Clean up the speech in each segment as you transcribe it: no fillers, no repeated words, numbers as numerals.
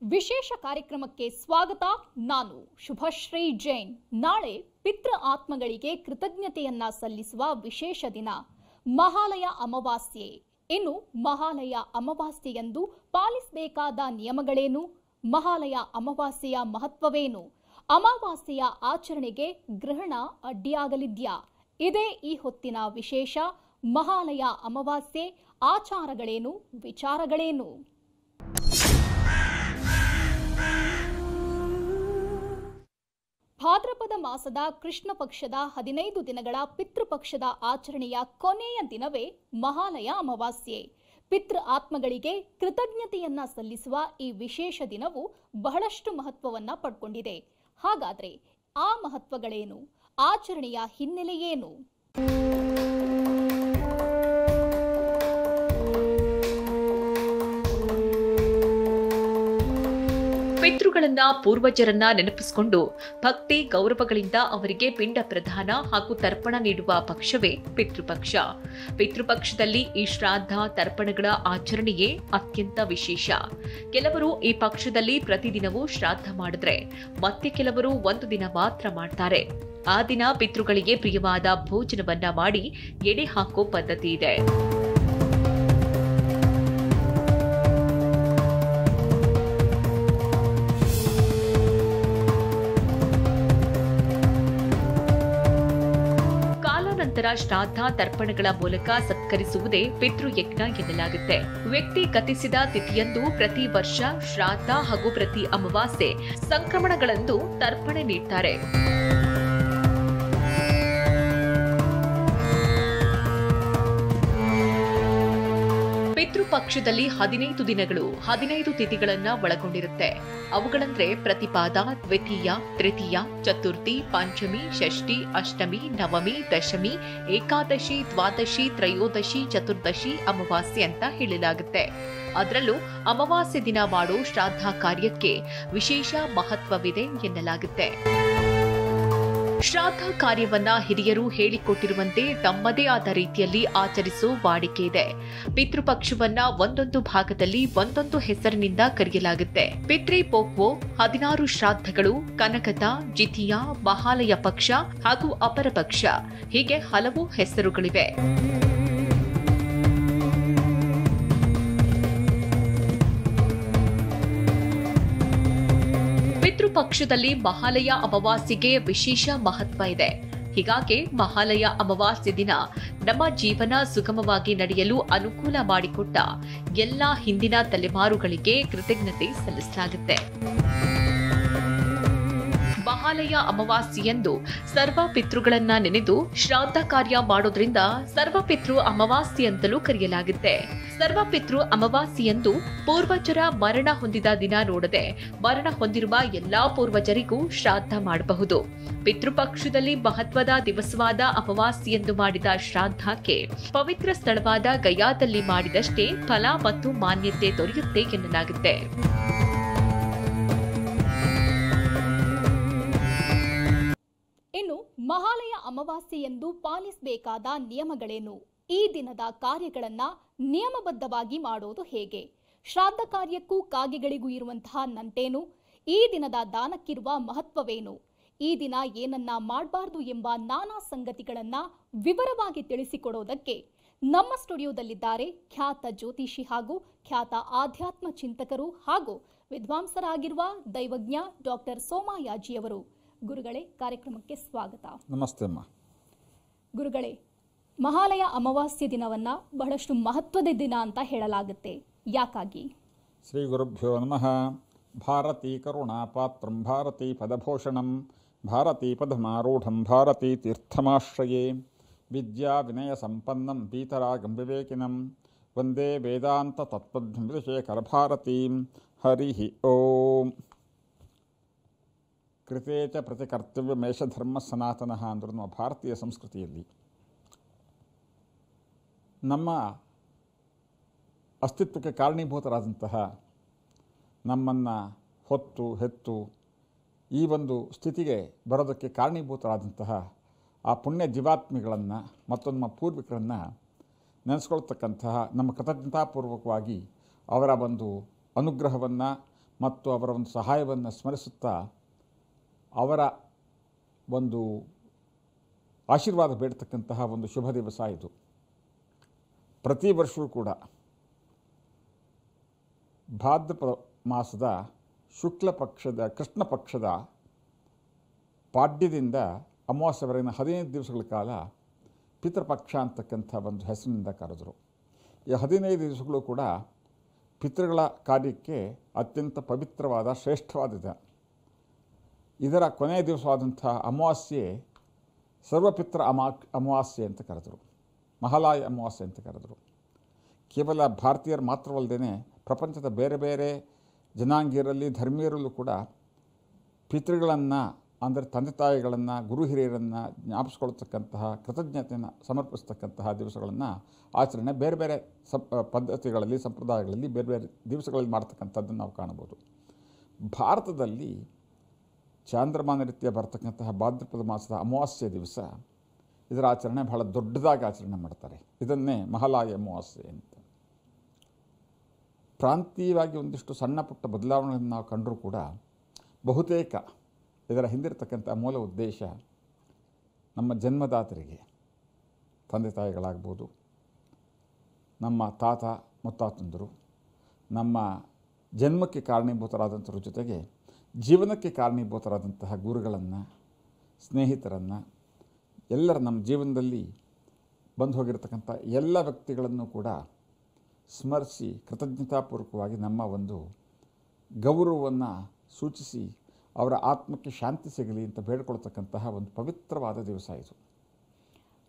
ವಿಶೇಷ ಕಾರ್ಯಕ್ರಮಕ್ಕೆ ಸ್ವಾಗತ. ನಾನು ಶುಭಶ್ರೀ ಜೈನ್. ನಾಳೆ ಪಿತೃ ಆತ್ಮಗಳಿಗೆ ಕೃತಜ್ಞತೆಯನ್ನ ಸಲ್ಲಿಸುವ ವಿಶೇಷ ದಿನ ಮಹಾಲಯ ಅಮಾವಾಸ್ಯೆ. ಇನ್ನು ಮಹಾಲಯ ಅಮಾವಾಸ್ಯೆಯಂದು ಪಾಲಿಸಬೇಕಾದ ನಿಯಮಗಳೇನು? ಮಹಾಲಯ ಅಮಾವಾಸ್ಯೆಯ ಮಹತ್ವವೇನು? ಅಮಾವಾಸ್ಯೆಯ ಆಚರಣೆಗೆ ಗ್ರಹಣ ಅಡ್ಡಿಯಾಗಲಿದ್ಯಾ? ಇದೇ ಈ ಹೊತ್ತಿನ ವಿಶೇಷ. ಮಹಾಲಯ ಅಮಾವಾಸ್ಯೆ ಆಚಾರಗಳೇನು, ವಿಚಾರಗಳೇನು? ಭಾದ್ರಪದ ಮಾಸದ ಕೃಷ್ಣ ಪಕ್ಷದ 15 ದಿನಗಳ ಪಿತೃಪಕ್ಷದ ಆಚರಣೆಯ ಕೊನೆಯ ದಿನವೇ ಮಹಾಲಯ ಅಮಾವಾಸ್ಯೆ. ಪಿತೃ ಆತ್ಮಗಳಿಗೆ ಕೃತಜ್ಞತೆಯನ್ನ ಸಲ್ಲಿಸುವ ಈ ವಿಶೇಷ ದಿನವು ಬಹಳಷ್ಟು ಮಹತ್ವವನ್ನ ಪಡ್ಕೊಂಡಿದೆ. ಹಾಗಾದ್ರೆ ಆ ಮಹತ್ವಗಳೇನು? ಆಚರಣೆಯ ಹಿನ್ನೆಲೆಯೇನು? ಪಿತೃಗಳನ್ನ, ಪೂರ್ವಜರನ್ನ ನೆನಪಿಸಿಕೊಂಡು ಭಕ್ತಿ ಗೌರವಗಳಿಂದ ಅವರಿಗೆ ಪಿಂಡ ಪ್ರದಾನ ಹಾಗೂ ತರ್ಪಣ ನೀಡುವ ಪಕ್ಷವೇ ಪಿತೃಪಕ್ಷ. ಪಿತೃಪಕ್ಷದಲ್ಲಿ ಈ ಶ್ರಾದ್ದ ತರ್ಪಣಗಳ ಆಚರಣೆಯೇ ಅತ್ಯಂತ ವಿಶೇಷ. ಕೆಲವರು ಈ ಪಕ್ಷದಲ್ಲಿ ಪ್ರತಿದಿನವೂ ಶ್ರಾದ್ದ ಮಾಡಿದ್ರೆ ಮತ್ತೆ ಕೆಲವರು ಒಂದು ದಿನ ಮಾತ್ರ ಮಾಡ್ತಾರೆ. ಆ ದಿನ ಪಿತೃಗಳಿಗೆ ಪ್ರಿಯವಾದ ಭೋಜನವನ್ನ ಮಾಡಿ ಎಡೆ ಹಾಕೋ ಪದ್ಧತಿ ಇದೆ. ನಂತರ ಶ್ರಾದ್ದ ತರ್ಪಣಗಳ ಮೂಲಕ ಸತ್ಕರಿಸುವುದೇ ಪಿತೃಯಜ್ಞ ಎನ್ನಲಾಗುತ್ತೆ. ವ್ಯಕ್ತಿ ಕಥಿಸಿದ ತಿಥಿಯಂದು ಪ್ರತಿ ವರ್ಷ ಶ್ರಾದ್ದ ಹಾಗೂ ಪ್ರತಿ ಅಮಾವಾಸ್ಯೆ ಸಂಕ್ರಮಣಗಳಂದು ತರ್ಪಣೆ ನೀಡ್ತಾರೆ. ಪಿತೃಪಕ್ಷದಲ್ಲಿ 15 ದಿನಗಳು 15 ತಿಥಿಗಳನ್ನ ಒಳಗೊಂಡಿರುತ್ತೆ. ಅವುಗಳಂದ್ರೆ ಪ್ರತಿಪಾದ, ದ್ವಿತೀಯ, ತೃತೀಯ, ಚತುರ್ಥಿ, ಪಂಚಮಿ, ಷಷ್ಠಿ, ಅಷ್ಟಮಿ, ನವಮಿ, ದಶಮಿ, ಏಕಾದಶಿ, ದ್ವಾದಶಿ, ತ್ರಯೋದಶಿ, ಚತುರ್ದಶಿ, ಅಮಾವಾಸ್ಯೆ ಅಂತ ಹೇಳಲಾಗುತ್ತೆ. ಅದರಲ್ಲೂ ಅಮಾವಾಸ್ಯೆ ದಿನ ಮಾಡೋ ಶ್ರಾದ್ದ ಕಾರ್ಯಕ್ಕೆ ವಿಶೇಷ ಮಹತ್ವವಿದೆ ಎನ್ನಲಾಗುತ್ತೆ. ಶ್ರಾದ್ದ ಕಾರ್ಯವನ್ನ ಹಿರಿಯರು ಹೇಳಿಕೊಟ್ಟಿರುವಂತೆ ತಮ್ಮದೇ ಆದ ರೀತಿಯಲ್ಲಿ ಆಚರಿಸೋ ವಾಡಿಕೆ ಇದೆ. ಪಿತೃಪಕ್ಷವನ್ನ ಒಂದೊಂದು ಭಾಗದಲ್ಲಿ ಒಂದೊಂದು ಹೆಸರಿನಿಂದ ಕರೆಯಲಾಗುತ್ತೆ. ಪಿತೃ ಪೋಕ್ವೋ, 16 ಶ್ರಾದ್ದಗಳು, ಕನಕತ, ಜಿತಿಯ, ಮಹಾಲಯ ಪಕ್ಷ ಹಾಗೂ ಅಪರ ಪಕ್ಷ, ಹೀಗೆ ಹಲವು ಹೆಸರುಗಳಿವೆ. ಪಿತೃಪಕ್ಷದಲ್ಲಿ ಮಹಾಲಯ ಅಮಾವಾಸ್ಯೆಗೆ ವಿಶೇಷ ಮಹತ್ವ ಇದೆ. ಹೀಗಾಗಿ ಮಹಾಲಯ ಅಮಾವಾಸ್ಯೆ ದಿನ ನಮ್ಮ ಜೀವನ ಸುಗಮವಾಗಿ ನಡೆಯಲು ಅನುಕೂಲ ಮಾಡಿಕೊಟ್ಟ ಎಲ್ಲಾ ಹಿಂದಿನ ತಲೆಮಾರುಗಳಿಗೆ ಕೃತಜ್ಞತೆ ಸಲ್ಲಿಸಲಾಗುತ್ತೆ. ಮಹಾಲಯ ಅಮಾವಾಸ್ಯೆಯಂದು ಸರ್ವ ಪಿತೃಗಳನ್ನ ನೆನೆದು ಶ್ರಾದ್ದ ಕಾರ್ಯ ಮಾಡೋದ್ರಿಂದ ಸರ್ವಪಿತೃ ಅಮಾವಾಸ್ಯೆ ಅಂತಲೂ ಕರೆಯಲಾಗುತ್ತೆ. ಸರ್ವಪಿತೃ ಅಮಾವಾಸ್ಯೆಯಂದು ಪೂರ್ವಜರ ಮರಣ ಹೊಂದಿದ ದಿನ ನೋಡದೆ ಮರಣ ಹೊಂದಿರುವ ಎಲ್ಲಾ ಪೂರ್ವಜರಿಗೂ ಶ್ರಾದ್ದ ಮಾಡಬಹುದು. ಪಿತೃಪಕ್ಷದಲ್ಲಿ ಮಹತ್ವದ ದಿವಸವಾದ ಅಮಾವಾಸ್ಯೆಯಂದು ಮಾಡಿದ ಶ್ರಾದ್ದಕ್ಕೆ ಪವಿತ್ರ ಸ್ಥಳವಾದ ಗಯಾದಲ್ಲಿ ಮಾಡಿದಷ್ಟೇ ಫಲ ಮತ್ತು ಮಾನ್ಯತೆ ದೊರೆಯುತ್ತೆ ಎನ್ನಲಾಗುತ್ತೆ. ಇನ್ನು ಮಹಾಲಯ ಅಮಾವಾಸ್ಯೆಯಂದು ಪಾಲಿಸಬೇಕಾದ ನಿಯಮಗಳೇನು? ಈ ದಿನದ ಕಾರ್ಯಗಳನ್ನ ನಿಯಮಬದ್ಧವಾಗಿ ಮಾಡೋದು ಹೇಗೆ? ಶ್ರಾದ್ದ ಕಾರ್ಯಕ್ಕೂ ಕಾಗೆಗಳಿಗೂ ಇರುವಂತಹ ನಂಟೇನು? ಈ ದಿನದ ದಾನಕ್ಕಿರುವ ಮಹತ್ವವೇನು? ಈ ದಿನ ಏನನ್ನ ಮಾಡಬಾರ್ದು ಎಂಬ ನಾನಾ ಸಂಗತಿಗಳನ್ನ ವಿವರವಾಗಿ ತಿಳಿಸಿಕೊಡೋದಕ್ಕೆ ನಮ್ಮ ಸ್ಟುಡಿಯೋದಲ್ಲಿದ್ದಾರೆ ಖ್ಯಾತ ಜ್ಯೋತಿಷಿ ಹಾಗೂ ಖ್ಯಾತ ಆಧ್ಯಾತ್ಮ ಚಿಂತಕರು ಹಾಗೂ ವಿದ್ವಾಂಸರಾಗಿರುವ ದೈವಜ್ಞ ಡಾಕ್ಟರ್ ಸೋಮಯಾಜಿಯವರು. ಗುರುಗಳೇ, ಕಾರ್ಯಕ್ರಮಕ್ಕೆ ಸ್ವಾಗತ. ನಮಸ್ತೆ ಅಮ್ಮ. ಗುರುಗಳೇ, ಮಹಾಲಯ ಅಮಾವಾಸ್ಯೆ ದಿನವನ್ನ ಬಹಳಷ್ಟು ಮಹತ್ವದ ದಿನ ಅಂತ ಹೇಳಲಾಗುತ್ತೆ. ಯಾಕಾಗಿ? ಶ್ರೀ ಗುರುಭ್ಯೋ ನಮಃ. ಭಾರತೀ ಕರುಣಾಪಾತ್ರಂ ಭಾರತೀ ಪದಭೂಷಣಂ ಭಾರತೀ ಪದಮಾರೂಢಂ ಭಾರತೀ ತೀರ್ಥಮಾಶ್ರಯೇ ವಿದ್ಯಾ ವಿನಯ ಸಂಪನ್ನಂ ಪೀತರಾಗಂ ವಿವೇಕಿನಂ ವಂದೇ ವೇದಾಂತ ತತ್ಪದ್ಮಂ ವಿಶೇಖರ ಭಾರತೀಂ. ಹರಿ ಓಂ. ಕೃತೇ ಚ ಪ್ರತಿಕರ್ತವ್ಯ ಮೇಷಧರ್ಮ ಸನಾತನಃ ಅಂದರು ನಮ್ಮ ಭಾರತೀಯ ಸಂಸ್ಕೃತಿಯಲ್ಲಿ. ನಮ್ಮ ಅಸ್ತಿತ್ವಕ್ಕೆ ಕಾರಣೀಭೂತರಾದಂತಹ, ನಮ್ಮನ್ನು ಹೊತ್ತು ಹೆತ್ತು ಈ ಒಂದು ಸ್ಥಿತಿಗೆ ಬರೋದಕ್ಕೆ ಕಾರಣೀಭೂತರಾದಂತಹ ಆ ಪುಣ್ಯ ಜೀವಾತ್ಮಿಗಳನ್ನು ಮತ್ತು ನಮ್ಮ ಪೂರ್ವಿಕರನ್ನು ನೆನೆಸ್ಕೊಳ್ತಕ್ಕಂತಹ ನಮ್ಮ ಕೃತಜ್ಞತಾಪೂರ್ವಕವಾಗಿ ಅವರ ಒಂದು ಅನುಗ್ರಹವನ್ನು ಮತ್ತು ಅವರ ಒಂದು ಸಹಾಯವನ್ನು ಸ್ಮರಿಸುತ್ತಾ ಅವರ ಒಂದು ಆಶೀರ್ವಾದ ಬೇಡತಕ್ಕಂತಹ ಒಂದು ಶುಭ ದಿವಸ ಇದು. ಪ್ರತಿ ವರ್ಷವೂ ಕೂಡ ಭಾದ್ರಪದ ಮಾಸದ ಶುಕ್ಲ ಪಕ್ಷದ ಕೃಷ್ಣ ಪಕ್ಷದ ಪಾಡ್ಯದಿಂದ ಅಮಾವಾಸ್ಯವರೆಗಿನ 15 ದಿವಸಗಳ ಕಾಲ ಪಿತೃಪಕ್ಷ ಅಂತಕ್ಕಂಥ ಒಂದು ಹೆಸರಿನಿಂದ ಕರೆದರು. ಈ 15 ದಿವಸಗಳು ಕೂಡ ಪಿತೃಗಳ ಕಾರ್ಯಕ್ಕೆ ಅತ್ಯಂತ ಪವಿತ್ರವಾದ ಶ್ರೇಷ್ಠವಾದಿದೆ. ಇದರ ಕೊನೆಯ ದಿವಸವಾದಂಥ ಅಮಾವಾಸ್ಯೆ ಸರ್ವಪಿತೃ ಅಮಾವಾಸ್ಯೆ ಅಂತ ಕರೆದರು, ಮಹಾಲಯ ಅಮಾವಾಸ್ಯೆ ಅಂತ ಕರೆದರು. ಕೇವಲ ಭಾರತೀಯರು ಮಾತ್ರವಲ್ಲದೇ ಪ್ರಪಂಚದ ಬೇರೆ ಬೇರೆ ಜನಾಂಗೀಯರಲ್ಲಿ ಧರ್ಮೀಯರಲ್ಲೂ ಕೂಡ ಪಿತೃಗಳನ್ನು ಅಂದರೆ ತಂದೆ ತಾಯಿಗಳನ್ನು ಗುರು ಹಿರಿಯರನ್ನು ಜ್ಞಾಪಿಸ್ಕೊಳ್ತಕ್ಕಂತಹ ಕೃತಜ್ಞತೆಯನ್ನು ಸಮರ್ಪಿಸ್ತಕ್ಕಂತಹ ದಿವಸಗಳನ್ನು ಆಚರಣೆ ಬೇರೆ ಬೇರೆ ಪದ್ಧತಿಗಳಲ್ಲಿ ಸಂಪ್ರದಾಯಗಳಲ್ಲಿ ಬೇರೆ ಬೇರೆ ದಿವಸಗಳಲ್ಲಿ ಮಾಡ್ತಕ್ಕಂಥದ್ದನ್ನು ನಾವು ಕಾಣಬಹುದು. ಭಾರತದಲ್ಲಿ ಚಾಂದ್ರಮಾನ ರೀತಿಯ ಬರ್ತಕ್ಕಂತಹ ಭಾದ್ರಪದ ಮಾಸದ ಅಮಾವಾಸ್ಯೆ ದಿವಸ ಇದರ ಆಚರಣೆ ಬಹಳ ದೊಡ್ಡದಾಗಿ ಆಚರಣೆ ಮಾಡ್ತಾರೆ. ಇದನ್ನೇ ಮಹಾಲಯ ಅಮಾವಾಸ್ಯೆ ಅಂತ. ಪ್ರಾಂತೀಯವಾಗಿ ಒಂದಿಷ್ಟು ಸಣ್ಣ ಪುಟ್ಟ ಬದಲಾವಣೆಗಳನ್ನು ನಾವು ಕಂಡರೂ ಕೂಡ ಬಹುತೇಕ ಇದರ ಹಿಂದಿರತಕ್ಕಂಥ ಮೂಲ ಉದ್ದೇಶ ನಮ್ಮ ಜನ್ಮದಾತರಿಗೆ, ತಂದೆ ತಾಯಿಗಳಾಗ್ಬೋದು, ನಮ್ಮ ತಾತ ಮುತ್ತಾತಂದರು, ನಮ್ಮ ಜನ್ಮಕ್ಕೆ ಕಾರಣೀಭೂತರಾದಂಥವ್ರ ಜೊತೆಗೆ ಜೀವನಕ್ಕೆ ಕಾರಣೀಭೂತರಾದಂತಹ ಗುರುಗಳನ್ನು, ಸ್ನೇಹಿತರನ್ನು, ಎಲ್ಲರ ನಮ್ಮ ಜೀವನದಲ್ಲಿ ಬಂದು ಹೋಗಿರತಕ್ಕಂಥ ಎಲ್ಲ ವ್ಯಕ್ತಿಗಳನ್ನು ಕೂಡ ಸ್ಮರಿಸಿ ಕೃತಜ್ಞತಾಪೂರ್ವಕವಾಗಿ ನಮ್ಮ ಒಂದು ಗೌರವವನ್ನು ಸೂಚಿಸಿ ಅವರ ಆತ್ಮಕ್ಕೆ ಶಾಂತಿ ಸಿಗಲಿ ಅಂತ ಬೇಡ್ಕೊಳ್ತಕ್ಕಂತಹ ಒಂದು ಪವಿತ್ರವಾದ ದಿವಸ ಇದು.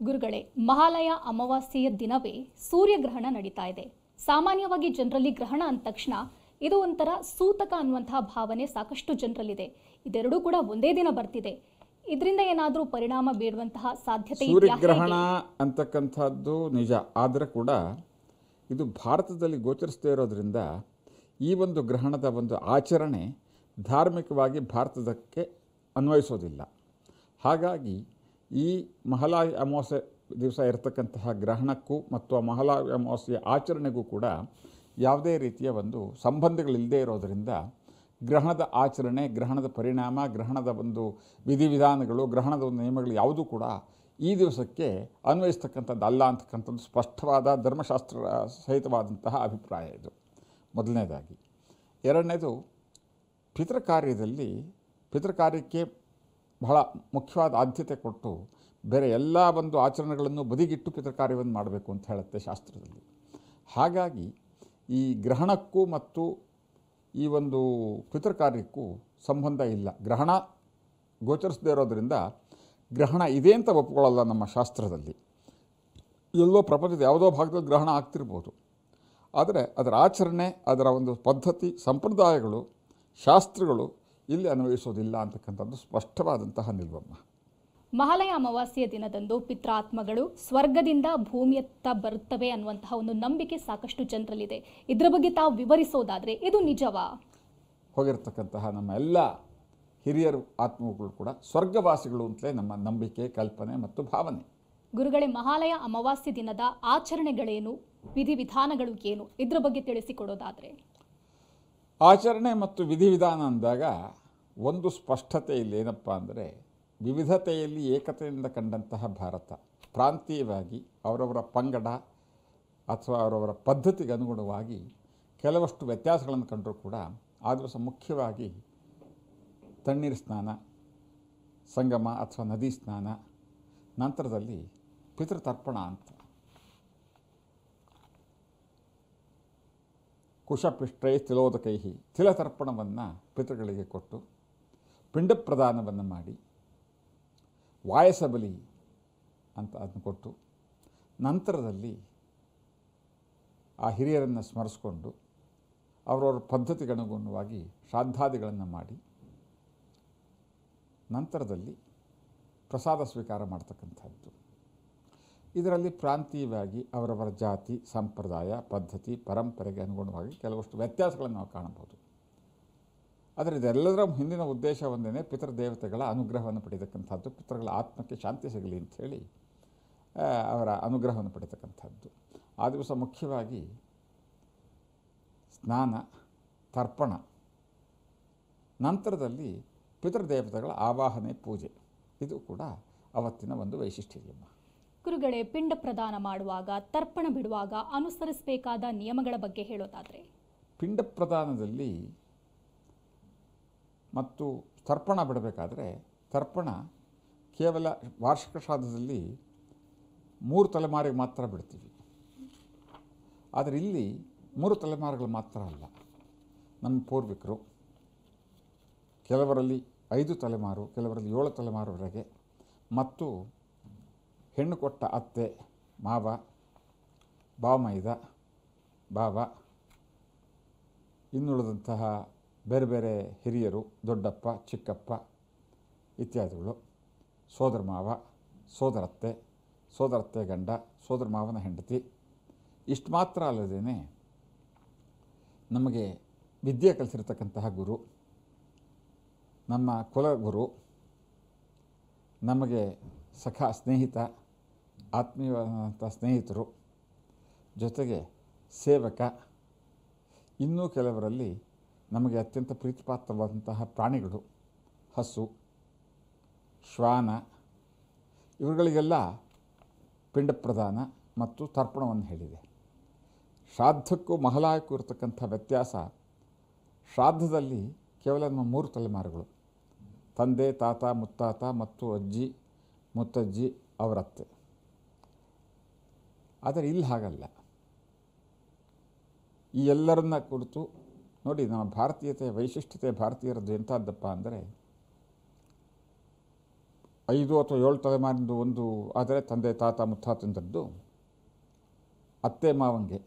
ಗುರುಗಳೇ, ಮಹಾಲಯ ಅಮಾವಾಸ್ಯೆಯ ದಿನವೇ ಸೂರ್ಯಗ್ರಹಣ ನಡೀತಾ ಇದೆ. ಸಾಮಾನ್ಯವಾಗಿ ಜನರಲ್ಲಿ ಗ್ರಹಣ ಅಂದ ತಕ್ಷಣ ಇದು ಒಂಥರ ಸೂತಕ ಅನ್ನುವಂತಹ ಭಾವನೆ ಸಾಕಷ್ಟು ಜನರಲ್ಲಿದೆ. ಇದೆರಡೂ ಕೂಡ ಒಂದೇ ದಿನ ಬರ್ತಿದೆ. ಇದರಿಂದ ಏನಾದರೂ ಪರಿಣಾಮ ಬೀರುವಂತಹ ಸಾಧ್ಯತೆ ಇದೆಯಾ? ಸೂರ್ಯಗ್ರಹಣ ಅಂತಕ್ಕಂಥದ್ದು ನಿಜ, ಆದರೆ ಕೂಡ ಇದು ಭಾರತದಲ್ಲಿ ಗೋಚರಿಸದೇ ಇರೋದ್ರಿಂದ ಈ ಒಂದು ಗ್ರಹಣದ ಒಂದು ಆಚರಣೆ ಧಾರ್ಮಿಕವಾಗಿ ಭಾರತದಕ್ಕೆ ಅನ್ವಯಿಸೋದಿಲ್ಲ. ಹಾಗಾಗಿ ಈ ಮಹಾಲಯ ಅಮಾವಾಸ್ಯೆ ದಿವಸ ಇರತಕ್ಕಂತಹ ಗ್ರಹಣಕ್ಕೂ ಮತ್ತು ಆ ಮಹಾಲಯ ಅಮಾವಾಸ್ಯೆಯ ಆಚರಣೆಗೂ ಕೂಡ ಯಾವುದೇ ರೀತಿಯ ಒಂದು ಸಂಬಂಧಗಳಿಲ್ಲದೆ ಇರೋದರಿಂದ ಗ್ರಹಣದ ಆಚರಣೆ, ಗ್ರಹಣದ ಪರಿಣಾಮ, ಗ್ರಹಣದ ಒಂದು ವಿಧಿವಿಧಾನಗಳು, ಗ್ರಹಣದ ಒಂದು ನಿಯಮಗಳು ಯಾವುದೂ ಕೂಡ ಈ ದಿವಸಕ್ಕೆ ಅನ್ವಯಿಸ್ತಕ್ಕಂಥದ್ದು ಅಲ್ಲ ಅಂತಕ್ಕಂಥದ್ದು ಸ್ಪಷ್ಟವಾದ ಧರ್ಮಶಾಸ್ತ್ರ ಸಹಿತವಾದಂತಹ ಅಭಿಪ್ರಾಯ ಇದು ಮೊದಲನೇದಾಗಿ. ಎರಡನೇದು, ಪಿತೃಕಾರ್ಯಕ್ಕೆ ಬಹಳ ಮುಖ್ಯವಾದ ಆದ್ಯತೆ ಕೊಟ್ಟು ಬೇರೆ ಎಲ್ಲ ಒಂದು ಆಚರಣೆಗಳನ್ನು ಬದಿಗಿಟ್ಟು ಪಿತೃಕಾರ್ಯವನ್ನು ಮಾಡಬೇಕು ಅಂತ ಹೇಳುತ್ತೆ ಶಾಸ್ತ್ರದಲ್ಲಿ. ಹಾಗಾಗಿ ಈ ಗ್ರಹಣಕ್ಕೂ ಮತ್ತು ಈ ಒಂದು ಪಿತೃಕಾರ್ಯಕ್ಕೂ ಸಂಬಂಧ ಇಲ್ಲ. ಗ್ರಹಣ ಗೋಚರಿಸದೇ ಇರೋದರಿಂದ ಗ್ರಹಣ ಇದೆ ಅಂತ ಒಪ್ಕೊಳ್ಳಲ್ಲ ನಮ್ಮ ಶಾಸ್ತ್ರದಲ್ಲಿ. ಎಲ್ಲೋ ಪ್ರಪಂಚದ ಯಾವುದೋ ಭಾಗದಲ್ಲಿ ಗ್ರಹಣ ಆಗ್ತಿರ್ಬೋದು, ಆದರೆ ಅದರ ಆಚರಣೆ, ಅದರ ಒಂದು ಪದ್ಧತಿ, ಸಂಪ್ರದಾಯಗಳು, ಶಾಸ್ತ್ರಗಳು ಇಲ್ಲಿ ಅನ್ವಯಿಸೋದಿಲ್ಲ ಅಂತಕ್ಕಂಥದ್ದು ಸ್ಪಷ್ಟವಾದಂತಹ ನಿಲುವಮ್ಮ. ಮಹಾಲಯ ಅಮಾವಾಸ್ಯೆಯ ದಿನದಂದು ಪಿತ್ರಾತ್ಮಗಳು ಸ್ವರ್ಗದಿಂದ ಭೂಮಿಯತ್ತ ಬರುತ್ತವೆ ಅನ್ನುವಂತಹ ಒಂದು ನಂಬಿಕೆ ಸಾಕಷ್ಟು ಜನರಲ್ಲಿದೆ. ಇದರ ಬಗ್ಗೆ ತಾವು ವಿವರಿಸೋದಾದರೆ ಇದು ನಿಜವಾ? ಹೋಗಿರ್ತಕ್ಕಂತಹ ನಮ್ಮ ಎಲ್ಲ ಹಿರಿಯರು ಆತ್ಮಗಳು ಕೂಡ ಸ್ವರ್ಗವಾಸಿಗಳು ಅಂತಲೇ ನಮ್ಮ ನಂಬಿಕೆ, ಕಲ್ಪನೆ ಮತ್ತು ಭಾವನೆ. ಗುರುಗಳೇ, ಮಹಾಲಯ ಅಮಾವಾಸ್ಯೆ ದಿನದ ಆಚರಣೆಗಳೇನು, ವಿಧಿವಿಧಾನಗಳು ಏನು, ಇದರ ಬಗ್ಗೆ ತಿಳಿಸಿಕೊಡೋದಾದರೆ? ಆಚರಣೆ ಮತ್ತು ವಿಧಿವಿಧಾನ ಅಂದಾಗ ಒಂದು ಸ್ಪಷ್ಟತೆ ಇಲ್ಲಿ ಏನಪ್ಪ ಅಂದರೆ, ವಿವಿಧತೆಯಲ್ಲಿ ಏಕತೆಯಿಂದ ಕಂಡಂತಹ ಭಾರತ ಪ್ರಾಂತೀಯವಾಗಿ ಅವರವರ ಪಂಗಡ ಅಥವಾ ಅವರವರ ಪದ್ಧತಿಗೆ ಅನುಗುಣವಾಗಿ ಕೆಲವಷ್ಟು ವ್ಯತ್ಯಾಸಗಳನ್ನು ಕಂಡರೂ ಕೂಡ ಆ ದಿವಸ ಮುಖ್ಯವಾಗಿ ತಣ್ಣೀರು ಸ್ನಾನ, ಸಂಗಮ ಅಥವಾ ನದಿ ಸ್ನಾನ, ನಂತರದಲ್ಲಿ ಪಿತೃತರ್ಪಣ ಅಂತ ಕುಶಪಿಷ್ಟೈ ತಿಲೋದಕೈಹಿ ತಿಲತರ್ಪಣವನ್ನು ಪಿತೃಗಳಿಗೆ ಕೊಟ್ಟು ಪಿಂಡ ಪ್ರದಾನವನ್ನು ಮಾಡಿ ವಾಯಸಬಲಿ ಅಂತ ಅದನ್ನು ಕೊಟ್ಟು ನಂತರದಲ್ಲಿ ಆ ಹಿರಿಯರನ್ನು ಸ್ಮರಿಸ್ಕೊಂಡು ಅವರವರ ಪದ್ಧತಿಗನುಗುಣವಾಗಿ ಶ್ರಾದ್ದಾದಿಗಳನ್ನು ಮಾಡಿ ನಂತರದಲ್ಲಿ ಪ್ರಸಾದ ಸ್ವೀಕಾರ ಮಾಡ್ತಕ್ಕಂಥದ್ದು. ಇದರಲ್ಲಿ ಪ್ರಾಂತೀಯವಾಗಿ ಅವರವರ ಜಾತಿ, ಸಂಪ್ರದಾಯ, ಪದ್ಧತಿ, ಪರಂಪರೆಗೆ ಅನುಗುಣವಾಗಿ ಕೆಲವಷ್ಟು ವ್ಯತ್ಯಾಸಗಳನ್ನು ನಾವು ಕಾಣಬಹುದು. ಆದರೆ ಇದೆಲ್ಲದರ ಹಿಂದಿನ ಉದ್ದೇಶ ಒಂದೇ, ಪಿತೃದೇವತೆಗಳ ಅನುಗ್ರಹವನ್ನು ಪಡೆಯತಕ್ಕಂಥದ್ದು, ಪಿತೃಗಳ ಆತ್ಮಕ್ಕೆ ಶಾಂತಿ ಸಿಗಲಿ ಅಂಥೇಳಿ ಅವರ ಅನುಗ್ರಹವನ್ನು ಪಡೆಯತಕ್ಕಂಥದ್ದು. ಆ ದಿವಸ ಮುಖ್ಯವಾಗಿ ಸ್ನಾನ, ತರ್ಪಣ ನಂತರದಲ್ಲಿ ಪಿತೃದೇವತೆಗಳ ಆವಾಹನೆ ಪೂಜೆ, ಇದು ಕೂಡ ಅವತ್ತಿನ ಒಂದು ವೈಶಿಷ್ಟ್ಯಮ್ಮ. ಗುರುಗಳೇ, ಪಿಂಡ ಪ್ರದಾನ ಮಾಡುವಾಗ, ತರ್ಪಣ ಬಿಡುವಾಗ ಅನುಸರಿಸಬೇಕಾದ ನಿಯಮಗಳ ಬಗ್ಗೆ ಹೇಳೋದಾದರೆ? ಪಿಂಡ ಪ್ರದಾನದಲ್ಲಿ ಮತ್ತು ತರ್ಪಣ ಬಿಡಬೇಕಾದ್ರೆ, ತರ್ಪಣ ಕೇವಲ ವಾರ್ಷಿಕ ಶ್ರಾದ್ದದಲ್ಲಿ 3 ತಲೆಮಾರಿಗೆ ಮಾತ್ರ ಬಿಡ್ತೀವಿ. ಆದರೆ ಇಲ್ಲಿ 3 ತಲೆಮಾರುಗಳು ಮಾತ್ರ ಅಲ್ಲ, ನಮ್ಮ ಪೂರ್ವಿಕರು ಕೆಲವರಲ್ಲಿ 5 ತಲೆಮಾರು, ಕೆಲವರಲ್ಲಿ 7 ತಲೆಮಾರುವರೆಗೆ, ಮತ್ತು ಹೆಣ್ಣು ಕೊಟ್ಟ ಅತ್ತೆ, ಮಾವ, ಬಾವಮೈದ, ಬಾವ, ಇನ್ನುಳಿದಂತಹ ಬೇರೆ ಬೇರೆ ಹಿರಿಯರು, ದೊಡ್ಡಪ್ಪ, ಚಿಕ್ಕಪ್ಪ ಇತ್ಯಾದಿಗಳು, ಸೋದರ ಮಾವ, ಸೋದರತ್ತೆ, ಸೋದರತ್ತೆ ಗಂಡ, ಸೋದರ ಮಾವನ ಹೆಂಡತಿ, ಇಷ್ಟು ಮಾತ್ರ ಅಲ್ಲದೇ ನಮಗೆ ವಿದ್ಯೆ ಕಲಿಸಿರ್ತಕ್ಕಂತಹ ಗುರು, ನಮ್ಮ ಕುಲಗುರು, ನಮಗೆ ಸಖ ಸ್ನೇಹಿತ, ಆತ್ಮೀಯವಾದಂಥ ಸ್ನೇಹಿತರು, ಜೊತೆಗೆ ಸೇವಕ, ಇನ್ನೂ ಕೆಲವರಲ್ಲಿ ನಮಗೆ ಅತ್ಯಂತ ಪ್ರೀತಿಪಾತ್ರವಾದಂತಹ ಪ್ರಾಣಿಗಳು, ಹಸು, ಶ್ವಾನ, ಇವುಗಳಿಗೆಲ್ಲ ಪಿಂಡ ಪ್ರದಾನ ಮತ್ತು ತರ್ಪಣವನ್ನು ಹೇಳಿದೆ. ಶ್ರಾದ್ದಕ್ಕೂ ಮಹಲಾಯಕ್ಕೂ ಇರತಕ್ಕಂಥ ವ್ಯತ್ಯಾಸ, ಶ್ರಾದ್ದದಲ್ಲಿ ಕೇವಲ ನಮ್ಮ 3 ತಲೆಮಾರುಗಳು, ತಂದೆ, ತಾತ, ಮುತ್ತಾತ ಮತ್ತು ಅಜ್ಜಿ, ಮುತ್ತಜ್ಜಿ, ಅವರತ್ತೆ. ಆದರೆ ಇಲ್ಲಿ ಹಾಗಲ್ಲ. ಈ ಎಲ್ಲರನ್ನ ಕುರಿತು ನೋಡಿ, ನಮ್ಮ ಭಾರತೀಯತೆ ವೈಶಿಷ್ಟ್ಯತೆ ಭಾರತೀಯರದ್ದು ಎಂಥದ್ದಪ್ಪ ಅಂದರೆ, 5 ಅಥವಾ 7 ತಲೆಮಾರಿಂದು ಒಂದು ಆದರೆ ತಂದೆ, ತಾತ, ಮುತ್ತಾತಂದದ್ದು ಅತ್ತೆ ಮಾವಂಗೆ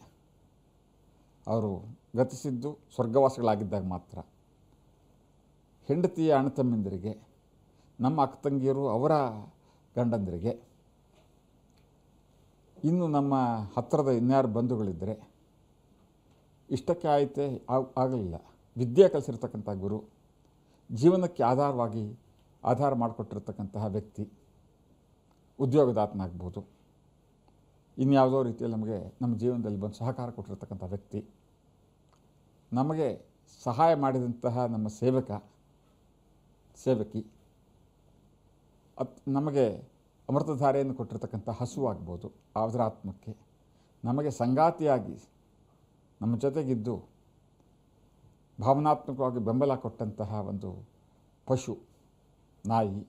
ಅವರು ಗತಿಸಿದ್ದು ಸ್ವರ್ಗವಾಸಿಗಳಾಗಿದ್ದಾಗ ಮಾತ್ರ. ಹೆಂಡತಿಯ ಅಣ್ಣತಮ್ಮಂದಿರಿಗೆ, ನಮ್ಮ ಅಕ್ಕ ತಂಗಿಯರು ಅವರ ಗಂಡಂದರಿಗೆ, ಇನ್ನು ನಮ್ಮ ಹತ್ತಿರದ ಇನ್ಯಾರು ಬಂಧುಗಳಿದ್ದರೆ ಇಷ್ಟಕ್ಕೆ ಆಯ್ತೆ ಆಗಲಿಲ್ಲ. ವಿದ್ಯೆ ಕಲಿಸಿರ್ತಕ್ಕಂಥ ಗುರು, ಜೀವನಕ್ಕೆ ಆಧಾರ ಮಾಡಿಕೊಟ್ಟಿರ್ತಕ್ಕಂತಹ ವ್ಯಕ್ತಿ, ಉದ್ಯೋಗದಾತನಾಗ್ಬೋದು, ಇನ್ಯಾವುದೋ ರೀತಿಯಲ್ಲಿ ನಮಗೆ ನಮ್ಮ ಜೀವನದಲ್ಲಿ ಬಂದು ಸಹಕಾರ ಕೊಟ್ಟಿರ್ತಕ್ಕಂಥ ವ್ಯಕ್ತಿ, ನಮಗೆ ಸಹಾಯ ಮಾಡಿದಂತಹ ನಮ್ಮ ಸೇವಕಿ, ನಮಗೆ ಅಮೃತಧಾರೆಯನ್ನು ಕೊಟ್ಟಿರ್ತಕ್ಕಂಥ ಹಸು ಆಗ್ಬೋದು, ಅದರ ಆತ್ಮಕ್ಕೆ, ನಮಗೆ ಸಂಗಾತಿಯಾಗಿ ನಮ್ಮ ಜೊತೆಗಿದ್ದು ಭಾವನಾತ್ಮಕವಾಗಿ ಬೆಂಬಲ ಕೊಟ್ಟಂತಹ ಒಂದು ಪಶು, ನಾಯಿ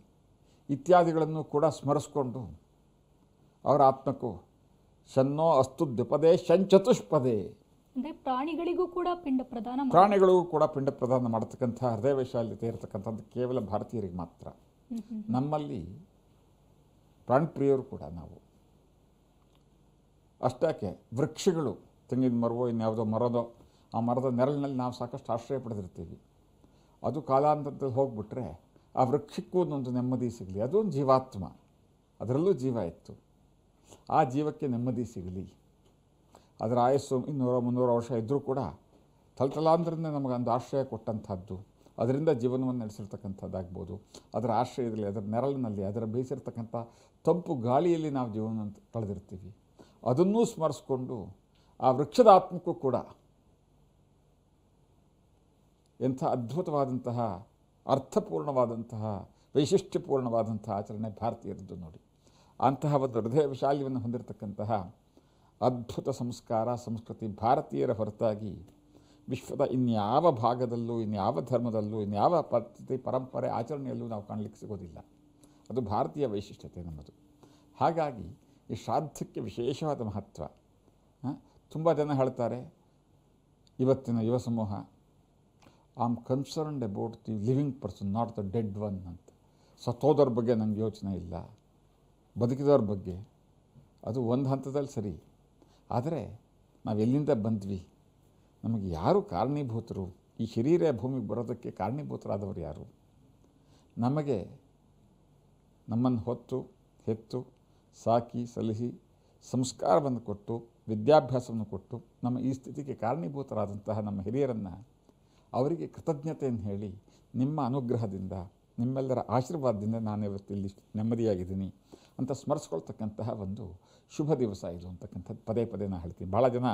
ಇತ್ಯಾದಿಗಳನ್ನು ಕೂಡ ಸ್ಮರಿಸ್ಕೊಂಡು ಅವರ ಆತ್ಮಕ್ಕೂ ಶನ್ನೋ ಅಸ್ತು ದ್ವಿಪದೇ ಶಂಚತುಷ್ಪದೇ, ಅಂದರೆ ಪ್ರಾಣಿಗಳಿಗೂ ಕೂಡ ಪಿಂಡ ಪ್ರದಾನ, ಪ್ರಾಣಿಗಳಿಗೂ ಕೂಡ ಪಿಂಡ ಪ್ರದಾನ ಮಾಡತಕ್ಕಂಥ ಹೃದಯ ವೈಶಾಲ್ಯತೆ ಇರತಕ್ಕಂಥದ್ದು ಕೇವಲ ಭಾರತೀಯರಿಗೆ ಮಾತ್ರ. ನಮ್ಮಲ್ಲಿ ಪ್ರಾಣಿಪ್ರಿಯರು ಕೂಡ ನಾವು. ಅಷ್ಟಕ್ಕೆ ವೃಕ್ಷಗಳು, ತೆಂಗಿನ ಮರವೋ ಇನ್ಯಾವುದೋ ಮರದೋ, ಆ ಮರದ ನೆರಳಿನಲ್ಲಿ ನಾವು ಸಾಕಷ್ಟು ಆಶ್ರಯ ಪಡೆದಿರ್ತೀವಿ. ಅದು ಕಾಲಾಂತರದಲ್ಲಿ ಹೋಗ್ಬಿಟ್ರೆ ಆ ವೃಕ್ಷಕ್ಕೂ ಒಂದೊಂದು ನೆಮ್ಮದಿ ಸಿಗಲಿ. ಅದೊಂದು ಜೀವಾತ್ಮ, ಅದರಲ್ಲೂ ಜೀವ ಇತ್ತು, ಆ ಜೀವಕ್ಕೆ ನೆಮ್ಮದಿ ಸಿಗಲಿ. ಅದರ ಆಯಸ್ಸು 200-300 ವರ್ಷ ಇದ್ದರೂ ಕೂಡ ತಲತಲಾಂತರದಿಂದ ನಮಗೆ ಒಂದು ಆಶ್ರಯ ಕೊಟ್ಟಂಥದ್ದು, ಅದರಿಂದ ಜೀವನವನ್ನು ನಡೆಸಿರ್ತಕ್ಕಂಥದ್ದಾಗ್ಬೋದು. ಅದರ ಆಶ್ರಯದಲ್ಲಿ, ಅದರ ನೆರಳಿನಲ್ಲಿ, ಅದರ ಬೇಯಿಸಿರ್ತಕ್ಕಂಥ ತಂಪು ಗಾಳಿಯಲ್ಲಿ ನಾವು ಜೀವನ ಕಳೆದಿರ್ತೀವಿ. ಅದನ್ನೂ ಸ್ಮರಿಸ್ಕೊಂಡು ಆ ವೃಕ್ಷದ ಆತ್ಮಕ್ಕೂ ಕೂಡ ಎಂಥ ಅದ್ಭುತವಾದಂತಹ, ಅರ್ಥಪೂರ್ಣವಾದಂತಹ, ವೈಶಿಷ್ಟ್ಯಪೂರ್ಣವಾದಂತಹ ಆಚರಣೆ ಭಾರತೀಯರದ್ದು ನೋಡಿ. ಅಂತಹ ಒಂದು ಹೃದಯ ವಿಶಾಲ್ಯವನ್ನು ಹೊಂದಿರತಕ್ಕಂತಹ ಅದ್ಭುತ ಸಂಸ್ಕಾರ, ಸಂಸ್ಕೃತಿ ಭಾರತೀಯರ ಹೊರತಾಗಿ ವಿಶ್ವದ ಇನ್ಯಾವ ಭಾಗದಲ್ಲೂ, ಇನ್ಯಾವ ಧರ್ಮದಲ್ಲೂ, ಇನ್ಯಾವ ಪದ್ಧತಿ, ಪರಂಪರೆ, ಆಚರಣೆಯಲ್ಲೂ ನಾವು ಕಾಣಲಿಕ್ಕೆ ಸಿಗೋದಿಲ್ಲ. ಅದು ಭಾರತೀಯ ವೈಶಿಷ್ಟ್ಯತೆ ನಮ್ಮದು. ಹಾಗಾಗಿ ಈ ಶ್ರಾದ್ದಕ್ಕೆ ವಿಶೇಷವಾದ ಮಹತ್ವ. ತುಂಬ ಜನ ಹೇಳ್ತಾರೆ ಇವತ್ತಿನ ಯುವ ಸಮೂಹ, I am concerned about the living person, not the dead one ಅಂತ. ಸತ್ತೋದವ್ರ ಬಗ್ಗೆ ನನಗೆ ಯೋಚನೆ ಇಲ್ಲ, ಬದುಕಿದವ್ರ ಬಗ್ಗೆ. ಅದು ಒಂದು ಹಂತದಲ್ಲಿ ಸರಿ. ಆದರೆ ನಾವೆಲ್ಲಿಂದ ಬಂದ್ವಿ, ನಮಗೆ ಯಾರು ಕಾರಣೀಭೂತರು, ಈ ಹಿರಿಯರ ಭೂಮಿಗೆ ಬರೋದಕ್ಕೆ ಕಾರಣೀಭೂತರಾದವರು ಯಾರು, ನಮ್ಮನ್ನು ಹೊತ್ತು ಹೆತ್ತು ಸಾಕಿ ಸಲಹಿ ಸಂಸ್ಕಾರವನ್ನು ಕೊಟ್ಟು ವಿದ್ಯಾಭ್ಯಾಸವನ್ನು ಕೊಟ್ಟು ನಮ್ಮ ಈ ಸ್ಥಿತಿಗೆ ಕಾರಣೀಭೂತರಾದಂತಹ ನಮ್ಮ ಹಿರಿಯರನ್ನು, ಅವರಿಗೆ ಕೃತಜ್ಞತೆಯನ್ನು ಹೇಳಿ, ನಿಮ್ಮ ಅನುಗ್ರಹದಿಂದ, ನಿಮ್ಮೆಲ್ಲರ ಆಶೀರ್ವಾದದಿಂದ ನಾನು ಇವತ್ತಿಲ್ಲಿ ನೆಮ್ಮದಿಯಾಗಿದ್ದೀನಿ ಅಂತ ಸ್ಮರಿಸ್ಕೊಳ್ತಕ್ಕಂತಹ ಒಂದು ಶುಭ ದಿವಸ ಇದು ಅಂತಕ್ಕಂಥದ್ದು ಪದೇ ಪದೇ ನಾನು ಹೇಳ್ತೀನಿ. ಭಾಳ ಜನ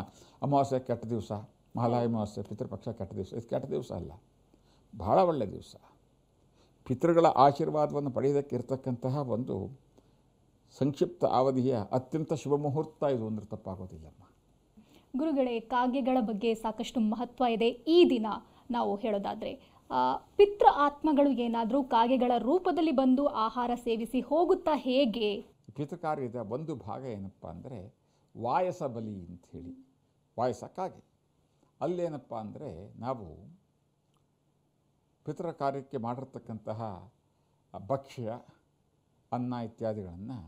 ಅಮಾವಾಸ್ಯೆ ಕೆಟ್ಟ ದಿವಸ, ಮಹಾಲಯ ಅಮಾವಾಸ್ಯೆ, ಪಿತೃಪಕ್ಷ ಕೆಟ್ಟ ದಿವಸ, ಇದು ಕೆಟ್ಟ ದಿವಸ ಅಲ್ಲ. ಬಹಳ ಒಳ್ಳೆಯ ದಿವಸ. ಪಿತೃಗಳ ಆಶೀರ್ವಾದವನ್ನು ಪಡೆಯೋದಕ್ಕೆ ಇರತಕ್ಕಂತಹ ಒಂದು ಸಂಕ್ಷಿಪ್ತ ಅವಧಿಯ ಅತ್ಯಂತ ಶುಭ ಮುಹೂರ್ತ ಇದು ಅಂದರೆ ತಪ್ಪಾಗೋದಿಲ್ಲಮ್ಮ. ಗುರುಗಳೇ, ಕಾಗೆಗಳ ಬಗ್ಗೆ ಸಾಕಷ್ಟು ಮಹತ್ವ ಇದೆ. ಈ ದಿನ ನಾವು ಹೇಳೋದಾದರೆ ಪಿತೃ ಆತ್ಮಗಳು ಏನಾದರೂ ಕಾಗೆಗಳ ರೂಪದಲ್ಲಿ ಬಂದು ಆಹಾರ ಸೇವಿಸಿ ಹೋಗುತ್ತಾ ಹೇಗೆ? ಪಿತೃಕಾರ್ಯದ ಒಂದು ಭಾಗ ಏನಪ್ಪ ಅಂದರೆ ವಾಯಸ ಬಲಿ ಅಂಥೇಳಿ, ವಾಯಸ ಕಾಗೆ. ಅಲ್ಲೇನಪ್ಪ ಅಂದರೆ ನಾವು ಪಿತೃ ಕಾರ್ಯಕ್ಕೆ ಮಾಡಿರ್ತಕ್ಕಂತಹ ಭಕ್ಷ್ಯ, ಅನ್ನ ಇತ್ಯಾದಿಗಳನ್ನು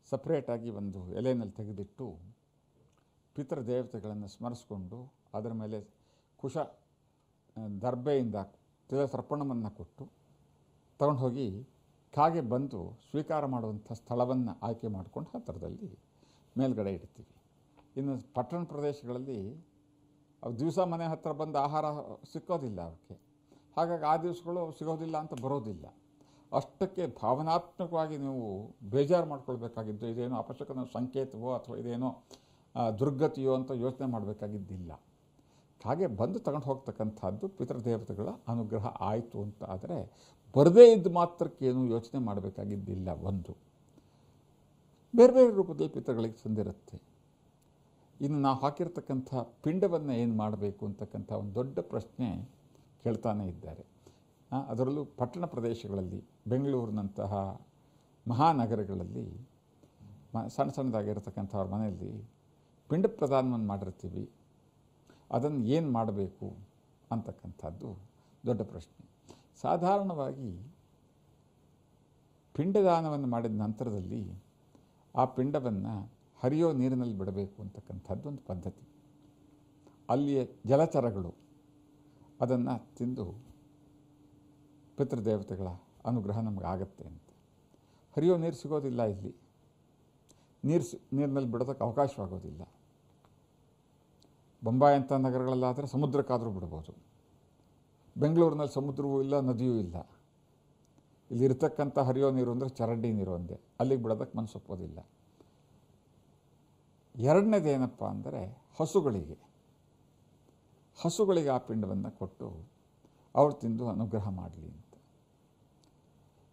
ಸಪ್ರೇಟಾಗಿ ಒಂದು ಎಲೆಯಲ್ಲಿ ತೆಗೆದಿಟ್ಟು ಪಿತೃದೇವತೆಗಳನ್ನು ಸ್ಮರಿಸ್ಕೊಂಡು ಅದರ ಮೇಲೆ ಕುಶ ದರ್ಬೆಯಿಂದ ತಿಲತರ್ಪಣವನ್ನು ಕೊಟ್ಟು ತಗೊಂಡು ಹೋಗಿ ಕಾಗೆ ಬಂದು ಸ್ವೀಕಾರ ಮಾಡುವಂಥ ಸ್ಥಳವನ್ನು ಆಯ್ಕೆ ಮಾಡಿಕೊಂಡು ಹತ್ತಿರದಲ್ಲಿ ಮೇಲ್ಗಡೆ ಇಡ್ತೀವಿ. ಇನ್ನು ಪಟ್ಟಣ ಪ್ರದೇಶಗಳಲ್ಲಿ ಅವು ದಿವಸ ಮನೆ ಹತ್ತಿರ ಬಂದು ಆಹಾರ ಸಿಕ್ಕೋದಿಲ್ಲ ಅವಕ್ಕೆ. ಹಾಗಾಗಿ ಆ ದಿವಸಗಳು ಸಿಗೋದಿಲ್ಲ ಅಂತ ಬರೋದಿಲ್ಲ. ಅಷ್ಟಕ್ಕೆ ಭಾವನಾತ್ಮಕವಾಗಿ ನೀವು ಬೇಜಾರು ಮಾಡ್ಕೊಳ್ಬೇಕಾಗಿದ್ದು, ಇದೇನೋ ಅಪಶಕನ ಸಂಕೇತವೋ ಅಥವಾ ಇದೇನೋ ದುರ್ಗತಿಯೋ ಅಂತ ಯೋಚನೆ ಮಾಡಬೇಕಾಗಿದ್ದಿಲ್ಲ. ಹಾಗೆ ಬಂದು ತಗೊಂಡು ಹೋಗ್ತಕ್ಕಂಥದ್ದು ಪಿತೃದೇವತೆಗಳ ಅನುಗ್ರಹ ಆಯಿತು ಅಂತ ಆದರೆ ಬರದೇ ಇದ್ದು ಮಾತ್ರಕ್ಕೇನು ಯೋಚನೆ ಮಾಡಬೇಕಾಗಿದ್ದಿಲ್ಲ. ಒಂದು ಬೇರೆ ಬೇರೆ ರೂಪದಲ್ಲಿ ಪಿತೃಗಳಿಗೆ ಸಂದಿರುತ್ತೆ. ಇನ್ನು ನಾವು ಹಾಕಿರ್ತಕ್ಕಂಥ ಪಿಂಡವನ್ನು ಏನು ಮಾಡಬೇಕು ಅಂತಕ್ಕಂಥ ಒಂದು ದೊಡ್ಡ ಪ್ರಶ್ನೆ ಕೇಳ್ತಾನೆ ಇದ್ದಾರೆ. ಅದರಲ್ಲೂ ಪಟ್ಟಣ ಪ್ರದೇಶಗಳಲ್ಲಿ, ಬೆಂಗಳೂರಿನಂತಹ ಮಹಾನಗರಗಳಲ್ಲಿ ಸಣ್ಣ ಸಣ್ಣದಾಗಿರ್ತಕ್ಕಂಥವ್ರ ಮನೆಯಲ್ಲಿ ಪಿಂಡ ಪ್ರದಾನವನ್ನು ಮಾಡಿರ್ತೀವಿ. ಅದನ್ನು ಏನು ಮಾಡಬೇಕು ಅಂತಕ್ಕಂಥದ್ದು ದೊಡ್ಡ ಪ್ರಶ್ನೆ. ಸಾಧಾರಣವಾಗಿ ಪಿಂಡದಾನವನ್ನು ಮಾಡಿದ ನಂತರದಲ್ಲಿ ಆ ಪಿಂಡವನ್ನು ಹರಿಯೋ ನೀರಿನಲ್ಲಿ ಬಿಡಬೇಕು ಅಂತಕ್ಕಂಥದ್ದು ಒಂದು ಪದ್ಧತಿ. ಅಲ್ಲಿಯ ಜಲಚರಗಳು ಅದನ್ನು ತಿಂದು ಪಿತೃದೇವತೆಗಳ ಅನುಗ್ರಹ ನಮಗಾಗತ್ತೆ ಅಂತ. ಹರಿಯೋ ನೀರು ಸಿಗೋದಿಲ್ಲ ಇಲ್ಲಿ, ನೀರಿನಲ್ಲಿ ಬಿಡೋದಕ್ಕೆ ಅವಕಾಶವಾಗೋದಿಲ್ಲ. ಬೊಂಬಾಯಿ ಅಂಥ ನಗರಗಳಲ್ಲಾದರೆ ಸಮುದ್ರಕ್ಕಾದರೂ ಬಿಡ್ಬೋದು. ಬೆಂಗಳೂರಿನಲ್ಲಿ ಸಮುದ್ರವೂ ಇಲ್ಲ, ನದಿಯೂ ಇಲ್ಲ. ಇಲ್ಲಿರ್ತಕ್ಕಂಥ ಹರಿಯೋ ನೀರು ಅಂದರೆ ಚರಂಡಿ ನೀರು ಒಂದೇ, ಅಲ್ಲಿಗೆ ಬಿಡೋದಕ್ಕೆ ಮನಸ್ಸೊಪ್ಪೋದಿಲ್ಲ. ಎರಡನೇದೇನಪ್ಪ ಅಂದರೆ ಹಸುಗಳಿಗೆ ಆ ಪಿಂಡವನ್ನು ಕೊಟ್ಟು ಅವ್ರು ತಿಂದು ಅನುಗ್ರಹ ಮಾಡಲಿ ಅಂತ.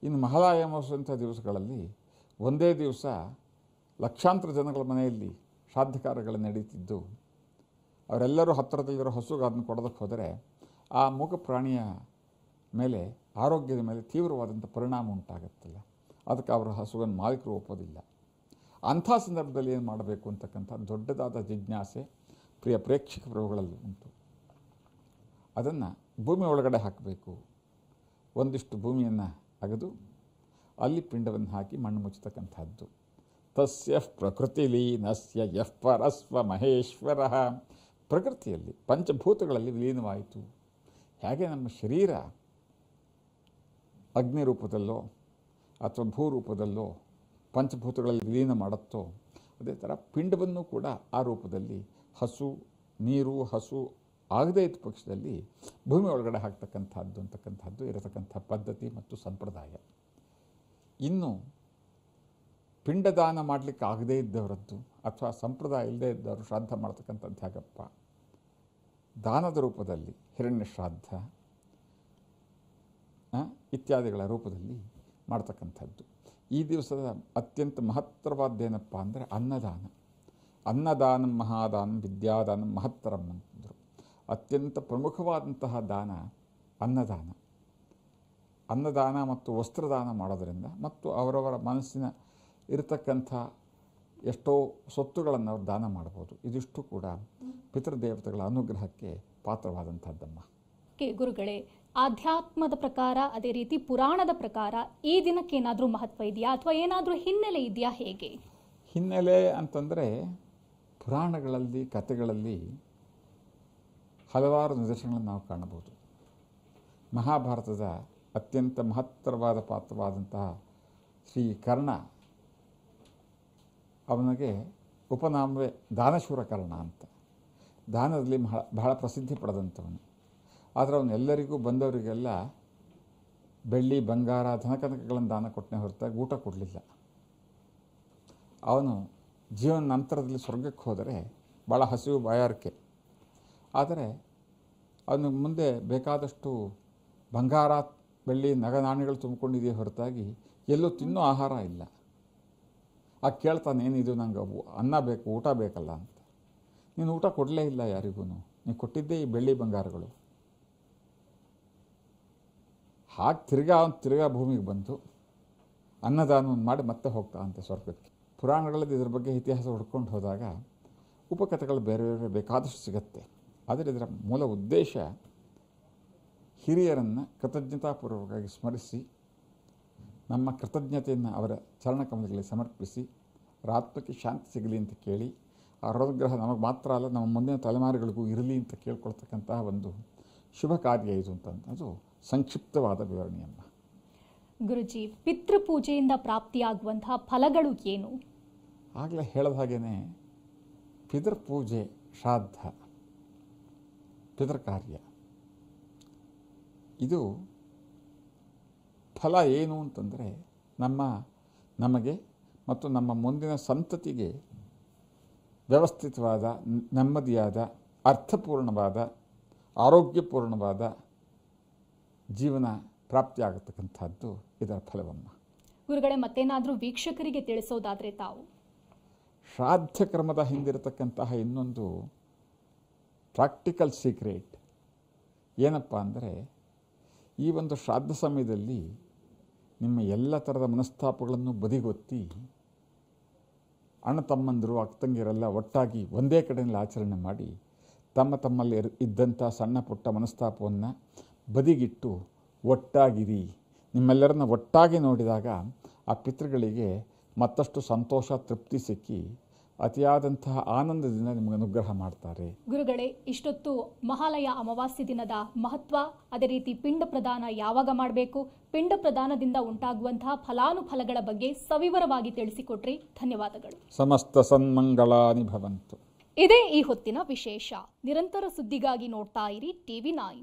ಇನ್ನು ಮಹಾಲಯ ಅಮಾವಾಸ್ಯಂಥ ದಿವಸಗಳಲ್ಲಿ ಒಂದೇ ದಿವಸ ಲಕ್ಷಾಂತರ ಜನಗಳ ಮನೆಯಲ್ಲಿ ಶ್ರಾದ್ದ ಕಾರ್ಯಗಳು ನಡೀತಿದ್ದು, ಅವರೆಲ್ಲರೂ ಹತ್ತಿರದಲ್ಲಿರೋ ಹಸುಗೆ ಅದನ್ನು ಕೊಡೋದಕ್ಕೆ ಹೋದರೆ ಆ ಮೂಕ ಪ್ರಾಣಿಯ ಮೇಲೆ, ಆರೋಗ್ಯದ ಮೇಲೆ ತೀವ್ರವಾದಂಥ ಪರಿಣಾಮ ಉಂಟಾಗುತ್ತಲ್ಲ. ಅದಕ್ಕೆ ಅವರ ಹಸುವನ್ನು ಮಾಲೀಕರು ಒಪ್ಪೋದಿಲ್ಲ. ಅಂಥ ಸಂದರ್ಭದಲ್ಲಿ ಏನು ಮಾಡಬೇಕು ಅಂತಕ್ಕಂಥ ದೊಡ್ಡದಾದ ಜಿಜ್ಞಾಸೆ ಪ್ರಿಯ ಪ್ರೇಕ್ಷಕ ಪ್ರಭುಗಳಲ್ಲಿ ಉಂಟು. ಅದನ್ನು ಭೂಮಿ ಒಳಗಡೆ ಹಾಕಬೇಕು. ಒಂದಿಷ್ಟು ಭೂಮಿಯನ್ನು ಅಗೆದು ಅಲ್ಲಿ ಪಿಂಡವನ್ನು ಹಾಕಿ ಮಣ್ಣು ಮುಚ್ಚತಕ್ಕಂಥದ್ದು. ತಸ್ಯ ಪ್ರಕೃತಿಲೀನಸ್ಯ ಯಃ ಪರಸ್ವ ಮಹೇಶ್ವರ. ಪ್ರಕೃತಿಯಲ್ಲಿ ಪಂಚಭೂತಗಳಲ್ಲಿ ವಿಲೀನವಾಯಿತು. ಹೇಗೆ ನಮ್ಮ ಶರೀರ ಅಗ್ನಿ ರೂಪದಲ್ಲೋ ಅಥವಾ ಭೂರೂಪದಲ್ಲೋ ಪಂಚಭೂತಗಳಲ್ಲಿ ವಿಲೀನ ಮಾಡುತ್ತೋ, ಅದೇ ಥರ ಪಿಂಡವನ್ನು ಕೂಡ ಆ ರೂಪದಲ್ಲಿ ಹಸು ಆಗದೇ ಇದ್ದ ಪಕ್ಷದಲ್ಲಿ ಭೂಮಿ ಒಳಗಡೆ ಹಾಕ್ತಕ್ಕಂಥದ್ದು ಇರತಕ್ಕಂಥ ಪದ್ಧತಿ ಮತ್ತು ಸಂಪ್ರದಾಯ. ಇನ್ನು ಪಿಂಡದಾನ ಮಾಡಲಿಕ್ಕೆ ಆಗದೇ ಇದ್ದವರದ್ದು ಅಥವಾ ಸಂಪ್ರದಾಯ ಇಲ್ಲದೇ ಇದ್ದವರು ಶ್ರಾದ್ದ ಮಾಡ್ತಕ್ಕಂಥದ್ದು ಹೇಗಪ್ಪ? ದಾನದ ರೂಪದಲ್ಲಿ ಹಿರಣ್ಯ ಶ್ರಾದ್ದ ಇತ್ಯಾದಿಗಳ ರೂಪದಲ್ಲಿ ಮಾಡ್ತಕ್ಕಂಥದ್ದು. ಈ ದಿವಸದ ಅತ್ಯಂತ ಮಹತ್ತರವಾದ್ದೇನಪ್ಪ ಅಂದರೆ ಅನ್ನದಾನ. ಅನ್ನದಾನಂ ಮಹಾದಾನಂ ವಿದ್ಯಾದಾನಂ ಮಹತ್ತರಂ ಅಂತಂದರು. ಅತ್ಯಂತ ಪ್ರಮುಖವಾದಂತಹ ದಾನ ಅನ್ನದಾನ ಮತ್ತು ವಸ್ತ್ರದಾನ ಮಾಡೋದರಿಂದ ಮತ್ತು ಅವರವರ ಮನಸ್ಸಿನ ಇರತಕ್ಕಂಥ ಎಷ್ಟೋ ಸೊತ್ತುಗಳನ್ನು ಅವರು ದಾನ ಮಾಡ್ಬೋದು. ಇದಿಷ್ಟು ಕೂಡ ಪಿತೃದೇವತೆಗಳ ಅನುಗ್ರಹಕ್ಕೆ ಪಾತ್ರವಾದಂಥದ್ದಮ್ಮ. ಗುರುಗಳೇ, ಆಧ್ಯಾತ್ಮದ ಪ್ರಕಾರ ಅದೇ ರೀತಿ ಪುರಾಣದ ಪ್ರಕಾರ ಈ ದಿನಕ್ಕೆ ಏನಾದರೂ ಮಹತ್ವ ಇದೆಯಾ ಅಥವಾ ಏನಾದರೂ ಹಿನ್ನೆಲೆ ಇದೆಯಾ? ಹೇಗೆ ಹಿನ್ನೆಲೆ ಅಂತಂದರೆ ಪುರಾಣಗಳಲ್ಲಿ, ಕಥೆಗಳಲ್ಲಿ ಹಲವಾರು ನಿದರ್ಶನಗಳನ್ನು ನಾವು ಕಾಣಬಹುದು. ಮಹಾಭಾರತದ ಅತ್ಯಂತ ಮಹತ್ತರವಾದ ಪಾತ್ರವಾದಂತಹ ಶ್ರೀ ಕರ್ಣ, ಅವನಿಗೆ ಉಪನಾಮವೇ ದಾನಶೂರ ಕರ್ಣ ಅಂತ. ದಾನದಲ್ಲಿ ಬಹಳ ಪ್ರಸಿದ್ಧಿ ಪಡೆದಂಥವನು. ಆದರೆ ಅವನೆಲ್ಲರಿಗೂ ಬಂದವರಿಗೆಲ್ಲ ಬೆಳ್ಳಿ, ಬಂಗಾರ, ಧನಕನಕಗಳನ್ನು ದಾನ ಕೊಟ್ಟನೆ ಹೊರತಾಗಿ ಊಟ ಕೊಡಲಿಲ್ಲ. ಅವನು ಜೀವನ ನಂತರದಲ್ಲಿ ಸ್ವರ್ಗಕ್ಕೆ ಹೋದರೆ ಭಾಳ ಹಸಿವು ಬಾಯಾರಿಕೆ. ಆದರೆ ಅವನು ಮುಂದೆ ಬೇಕಾದಷ್ಟು ಬಂಗಾರ ಬೆಳ್ಳಿ ನಾಣ್ಯಗಳು ತುಂಬಿಕೊಂಡಿದೆಯೇ ಹೊರತಾಗಿ ಎಲ್ಲೂ ತಿನ್ನೋ ಆಹಾರ ಇಲ್ಲ. ಕೇಳ್ತಾನೆ, ಏನಿದು, ನಂಗೆ ಅನ್ನ ಬೇಕು, ಊಟ ಬೇಕಲ್ಲ ಅಂತ. ನೀನು ಊಟ ಕೊಡಲೇ ಇಲ್ಲ ಯಾರಿಗೂ, ನೀನು ಕೊಟ್ಟಿದ್ದೇ ಈ ಬೆಳ್ಳಿ ಬಂಗಾರಗಳು. ಹಾಗೆ ತಿರ್ಗಾ ಭೂಮಿಗೆ ಬಂತು, ಅನ್ನದಾನವನ್ನು ಮಾಡಿ ಮತ್ತೆ ಹೋಗ್ತಾ ಅಂತೆ ಸ್ವರ್ಗಕ್ಕೆ. ಪುರಾಣಗಳಲ್ಲಿ ಇದ್ರ ಬಗ್ಗೆ ಇತಿಹಾಸ ಹುಡ್ಕೊಂಡು ಹೋದಾಗ ಉಪಕಥೆಗಳು ಬೇರೆ ಬೇರೆ ಬೇಕಾದಷ್ಟು ಸಿಗತ್ತೆ. ಆದರೆ ಇದರ ಮೂಲ ಉದ್ದೇಶ ಹಿರಿಯರನ್ನು ಕೃತಜ್ಞತಾಪೂರ್ವಕವಾಗಿ ಸ್ಮರಿಸಿ, ನಮ್ಮ ಕೃತಜ್ಞತೆಯನ್ನು ಅವರ ಚರಣಕಮಲಗಳಿಗೆ ಸಮರ್ಪಿಸಿ ಅವರ ಆತ್ಮಕ್ಕೆ ಶಾಂತಿ ಸಿಗಲಿ ಅಂತ ಕೇಳಿ, ಆ ಅನುಗ್ರಹ ನಮಗೆ ಮಾತ್ರ ಅಲ್ಲ ನಮ್ಮ ಮುಂದಿನ ತಲೆಮಾರುಗಳಿಗೂ ಇರಲಿ ಅಂತ ಕೇಳ್ಕೊಳ್ತಕ್ಕಂತಹ ಒಂದು ಶುಭ ಕಾರ್ಯ ಇದು ಅಂತ ಅದು ಸಂಕ್ಷಿಪ್ತವಾದ ವಿವರಣೆಯಮ್ಮ. ಗುರುಜಿ, ಪಿತೃಪೂಜೆಯಿಂದ ಪ್ರಾಪ್ತಿಯಾಗುವಂತಹ ಫಲಗಳು ಏನು? ಆಗಲೇ ಹೇಳಿದ ಹಾಗೇ ಪಿತೃಪೂಜೆ, ಶ್ರಾದ್ದ, ಪಿತೃಕಾರ್ಯ, ಇದು ಫಲ ಏನು ಅಂತಂದರೆ ನಮಗೆ ಮತ್ತು ನಮ್ಮ ಮುಂದಿನ ಸಂತತಿಗೆ ವ್ಯವಸ್ಥಿತವಾದ, ನೆಮ್ಮದಿಯಾದ, ಅರ್ಥಪೂರ್ಣವಾದ, ಆರೋಗ್ಯಪೂರ್ಣವಾದ ಜೀವನ ಪ್ರಾಪ್ತಿಯಾಗತಕ್ಕಂಥದ್ದು ಇದರ ಫಲವಮ್ಮ. ಗುರುಗಳೇ, ಮತ್ತೇನಾದರೂ ವೀಕ್ಷಕರಿಗೆ ತಿಳಿಸೋದಾದರೆ ತಾವು? ಶ್ರಾದ್ದ ಕ್ರಮದ ಹಿಂದಿರತಕ್ಕಂತಹ ಇನ್ನೊಂದು ಪ್ರಾಕ್ಟಿಕಲ್ ಸೀಕ್ರೆಟ್ ಏನಪ್ಪ ಅಂದರೆ, ಈ ಒಂದು ಶ್ರಾದ್ದ ಸಮಯದಲ್ಲಿ ನಿಮ್ಮ ಎಲ್ಲ ಥರದ ಮನಸ್ತಾಪಗಳನ್ನು ಬದಿಗೊತ್ತಿ ಅಣ್ಣ ತಮ್ಮಂದಿರು, ಅಕ್ಕತಂಗಿಯರೆಲ್ಲ ಒಟ್ಟಾಗಿ ಒಂದೇ ಕಡೆಯಲ್ಲಿ ಆಚರಣೆ ಮಾಡಿ ತಮ್ಮಲ್ಲಿ ಇದ್ದಂಥ ಸಣ್ಣ ಪುಟ್ಟ ಮನಸ್ತಾಪವನ್ನು ಬದಿಗಿಟ್ಟು ಒಟ್ಟಾಗಿರಿ. ನಿಮ್ಮೆಲ್ಲರನ್ನ ಒಟ್ಟಾಗಿ ನೋಡಿದಾಗ ಆ ಪಿತೃಗಳಿಗೆ ಮತ್ತಷ್ಟು ಸಂತೋಷ, ತೃಪ್ತಿ ಸಿಕ್ಕಿ ಅತಿಯಾದಂತಹ ಆನಂದದಿಂದ ನಿಮಗೆ ಅನುಗ್ರಹ ಮಾಡ್ತಾರೆ. ಗುರುಗಳೇ, ಇಷ್ಟೊತ್ತು ಮಹಾಲಯ ಅಮಾವಾಸ್ಯೆ ದಿನದ ಮಹತ್ವ, ಅದೇ ರೀತಿ ಪಿಂಡ ಪ್ರದಾನ ಯಾವಾಗ ಮಾಡಬೇಕು, ಪಿಂಡ ಪ್ರದಾನದಿಂದ ಉಂಟಾಗುವಂತಹ ಫಲಾನುಫಲಗಳ ಬಗ್ಗೆ ಸವಿವರವಾಗಿ ತಿಳಿಸಿಕೊಟ್ರಿ. ಧನ್ಯವಾದಗಳು. ಸಮಸ್ತ ಸನ್ಮಂಗಳಾನಿ ಭವಂತು. ಇದೇ ಈ ಹೊತ್ತಿನ ವಿಶೇಷ. ನಿರಂತರ ಸುದ್ದಿಗಾಗಿ ನೋಡ್ತಾ ಇರಿ TV9.